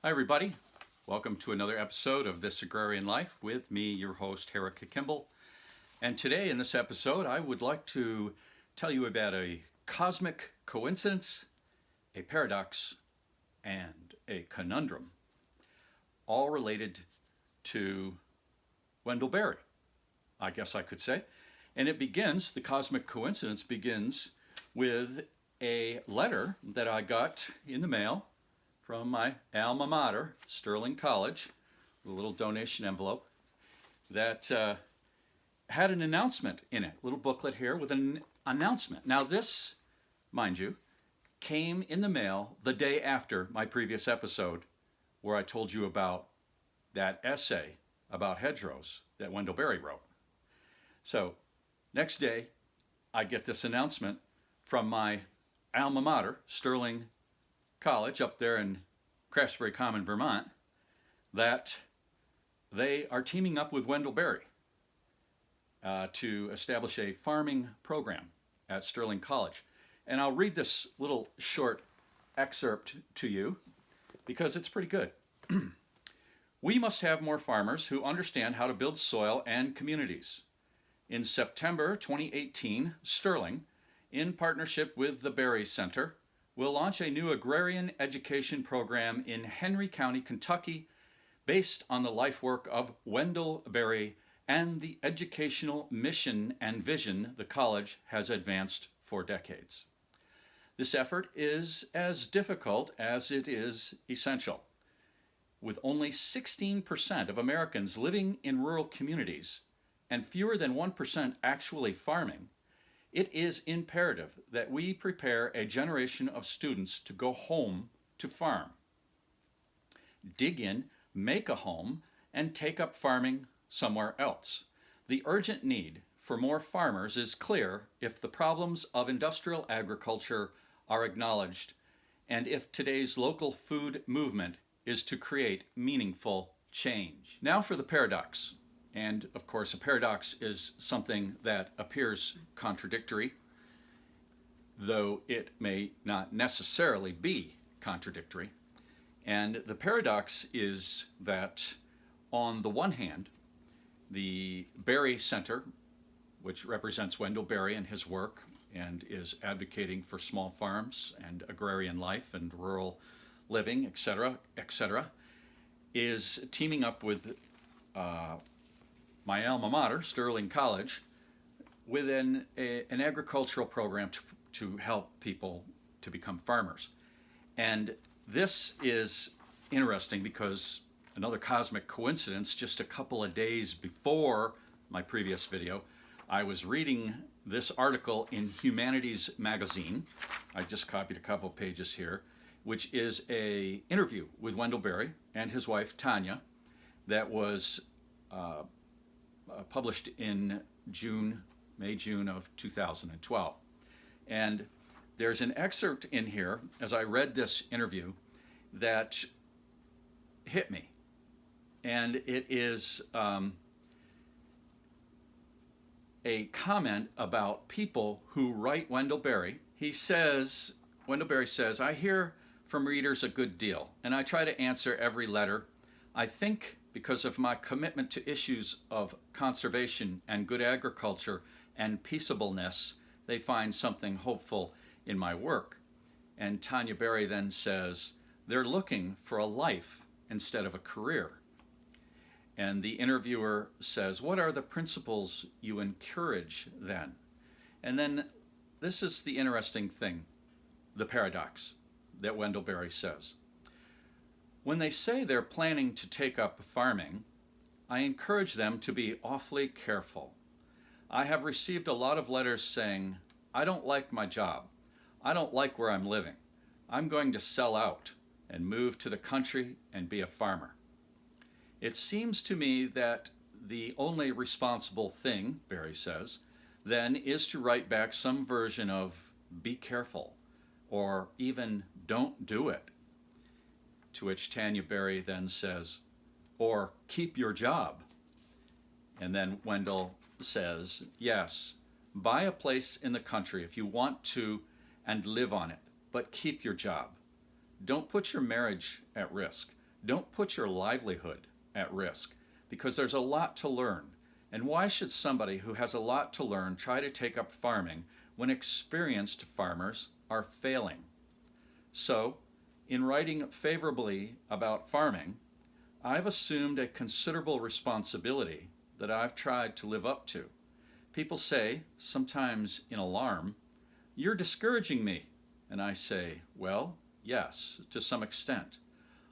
Hi, everybody. Welcome to another episode of This Agrarian Life with me, your host, Herrick Kimball. And today in this episode, I would like to tell you about a cosmic coincidence, a paradox, and a conundrum, all related to Wendell Berry, I guess I could say. And the cosmic coincidence begins with a letter that I got in the mail from my alma mater, Sterling College, a little donation envelope that had an announcement in it, a little booklet here with an announcement. Now this, mind you, came in the mail the day after my previous episode where I told you about that essay about hedgerows that Wendell Berry wrote. So next day, I get this announcement from my alma mater, Sterling College, up there in Craftsbury Common, Vermont, that they are teaming up with Wendell Berry to establish a farming program at Sterling College. And I'll read this little short excerpt to you because it's pretty good. We must have more farmers who understand how to build soil and communities. In September 2018, Sterling, in partnership with the Berry Center, will launch a new agrarian education program in Henry County, Kentucky, based on the life work of Wendell Berry and the educational mission and vision the college has advanced for decades. This effort is as difficult as it is essential. With only 16% of Americans living in rural communities and fewer than 1% actually farming, it is imperative that we prepare a generation of students to go home to farm, dig in, make a home, and take up farming somewhere else. The urgent need for more farmers is clear if the problems of industrial agriculture are acknowledged and if today's local food movement is to create meaningful change. Now for the paradox. And of course, a paradox is something that appears contradictory, though it may not necessarily be contradictory. And the paradox is that, on the one hand, the Berry Center, which represents Wendell Berry and his work and is advocating for small farms and agrarian life and rural living, etc., is teaming up with my alma mater, Sterling College, with an agricultural program to help people to become farmers. And this is interesting because another cosmic coincidence, just a couple of days before my previous video, I was reading this article in Humanities Magazine. I just copied a couple pages here, which is an interview with Wendell Berry and his wife, Tanya, that was published in May-June of 2012. And there's an excerpt in here, as I read this interview, that hit me. And it is a comment about people who write Wendell Berry. Wendell Berry says, I hear from readers a good deal, and I try to answer every letter. I think because of my commitment to issues of conservation and good agriculture and peaceableness, they find something hopeful in my work. And Tanya Berry then says, they're looking for a life instead of a career. And the interviewer says, what are the principles you encourage then? And then this is the interesting thing, the paradox that Wendell Berry says. When they say they're planning to take up farming, I encourage them to be awfully careful. I have received a lot of letters saying, I don't like my job. I don't like where I'm living. I'm going to sell out and move to the country and be a farmer. It seems to me that the only responsible thing, Berry says, then is to write back some version of be careful or even don't do it. To which Tanya Berry then says, or keep your job. And then Wendell says, yes, buy a place in the country if you want to and live on it, but keep your job. Don't put your marriage at risk. Don't put your livelihood at risk because there's a lot to learn. And why should somebody who has a lot to learn try to take up farming when experienced farmers are failing? So, in writing favorably about farming, I've assumed a considerable responsibility that I've tried to live up to. People say, sometimes in alarm, "You're discouraging me." And I say, well, yes, to some extent.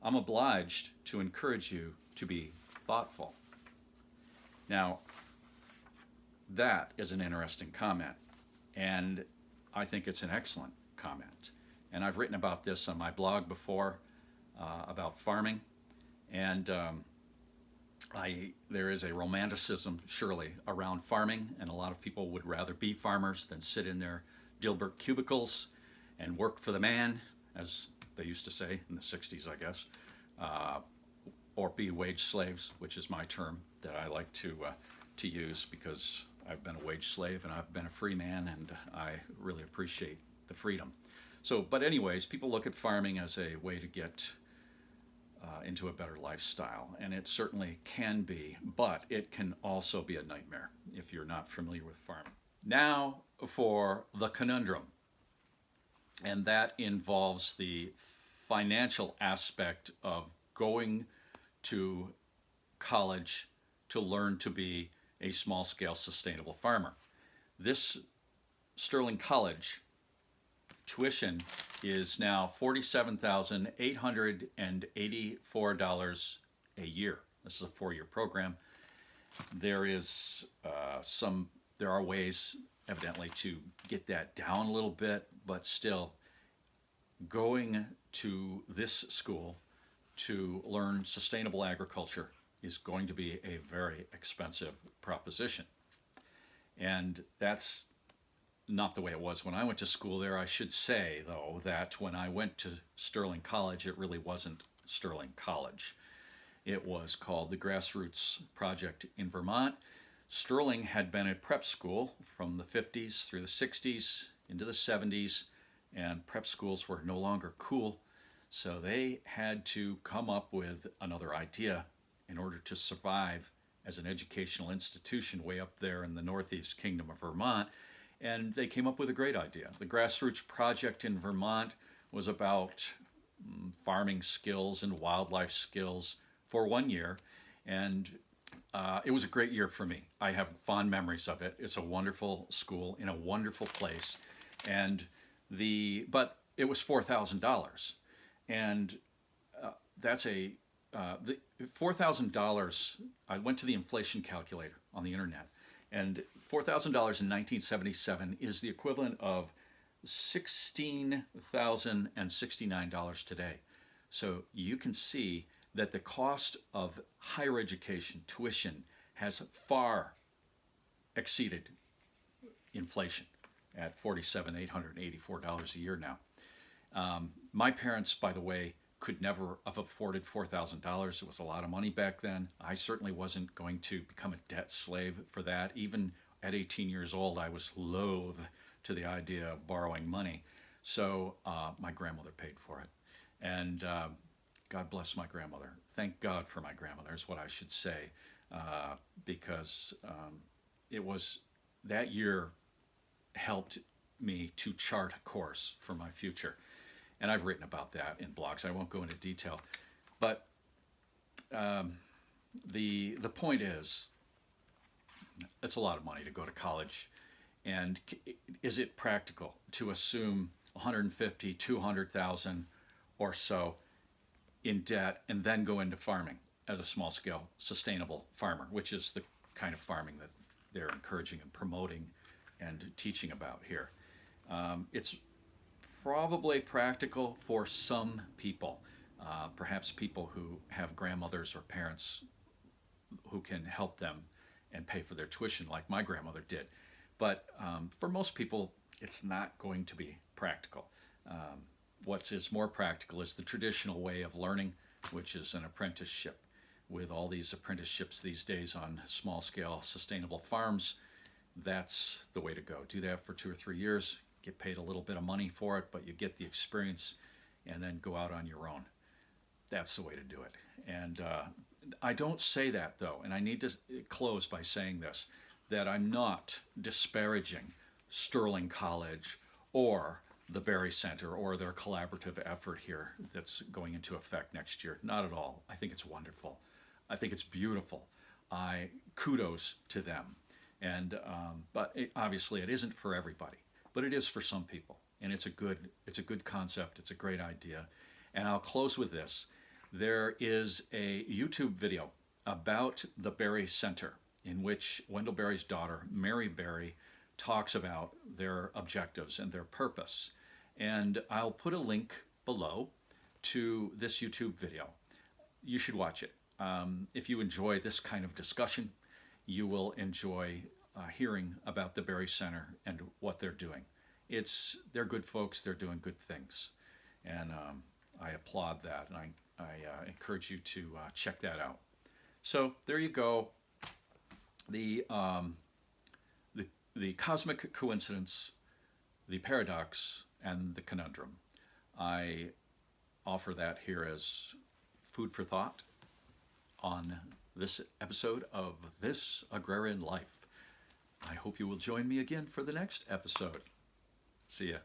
I'm obliged to encourage you to be thoughtful. Now, that is an interesting comment, and I think it's an excellent comment. And I've written about this on my blog before about farming, and there is a romanticism, surely, around farming, and a lot of people would rather be farmers than sit in their Dilbert cubicles and work for the man, as they used to say in the 60s, I guess, or be wage slaves, which is my term that I like to use because I've been a wage slave and I've been a free man, and I really appreciate the freedom. So, but anyways, people look at farming as a way to get into a better lifestyle, and it certainly can be, but it can also be a nightmare if you're not familiar with farming. Now for the conundrum, and that involves the financial aspect of going to college to learn to be a small-scale sustainable farmer. This Sterling College tuition is now $47,884 a year. This is a 4-year program. There are ways, evidently, to get that down a little bit, but still, going to this school to learn sustainable agriculture is going to be a very expensive proposition. And that's not the way it was when I went to school there. I should say, though, that when I went to Sterling College, it really wasn't Sterling College. It was called the Grassroots Project in Vermont. Sterling had been a prep school from the 50s through the 60s into the 70s, and prep schools were no longer cool, so they had to come up with another idea in order to survive as an educational institution way up there in the Northeast Kingdom of Vermont. And they came up with a great idea. The Grassroots Project in Vermont was about farming skills and wildlife skills for 1 year, and it was a great year for me. I have fond memories of it. It's a wonderful school in a wonderful place, but it was $4,000, and that's the $4,000. I went to the inflation calculator on the internet, and $4,000 in 1977 is the equivalent of $16,069 today. So you can see that the cost of higher education, tuition, has far exceeded inflation at $47,884 a year now. My parents, by the way, could never have afforded $4,000. It was a lot of money back then. I certainly wasn't going to become a debt slave for that. Even at 18 years old, I was loath to the idea of borrowing money. So my grandmother paid for it. And God bless my grandmother. Thank God for my grandmother is what I should say, because it was that year helped me to chart a course for my future. And I've written about that in blogs. I won't go into detail. But the point is, it's a lot of money to go to college. And is it practical to assume $150,000, $200,000 or so in debt and then go into farming as a small-scale sustainable farmer, which is the kind of farming that they're encouraging and promoting and teaching about here? It's probably practical for some people, perhaps people who have grandmothers or parents who can help them and pay for their tuition like my grandmother did. But for most people, it's not going to be practical. What is more practical is the traditional way of learning, which is an apprenticeship. With all these apprenticeships these days on small-scale sustainable farms, that's the way to go. Do that for 2 or 3 years, get paid a little bit of money for it, but you get the experience and then go out on your own. that's the way to do it. And I don't say that, though, and I need to close by saying this, that I'm not disparaging Sterling College or the Berry Center or their collaborative effort here that's going into effect next year. Not at all. I think it's wonderful. I think it's beautiful. I kudos to them. And but obviously it isn't for everybody, but it is for some people, and it's a good concept. It's a great idea. And I'll close with this. There is a YouTube video about the Berry Center in which Wendell Berry's daughter, Mary Berry, talks about their objectives and their purpose. And I'll put a link below to this YouTube video. You should watch it. If you enjoy this kind of discussion, you will enjoy hearing about the Berry Center and what they're doing. They're good folks. They're doing good things, and I applaud that, and I encourage you to check that out. So there you go. The cosmic coincidence, the paradox, and the conundrum. I offer that here as food for thought on this episode of This Agrarian Life. I hope you will join me again for the next episode. See ya.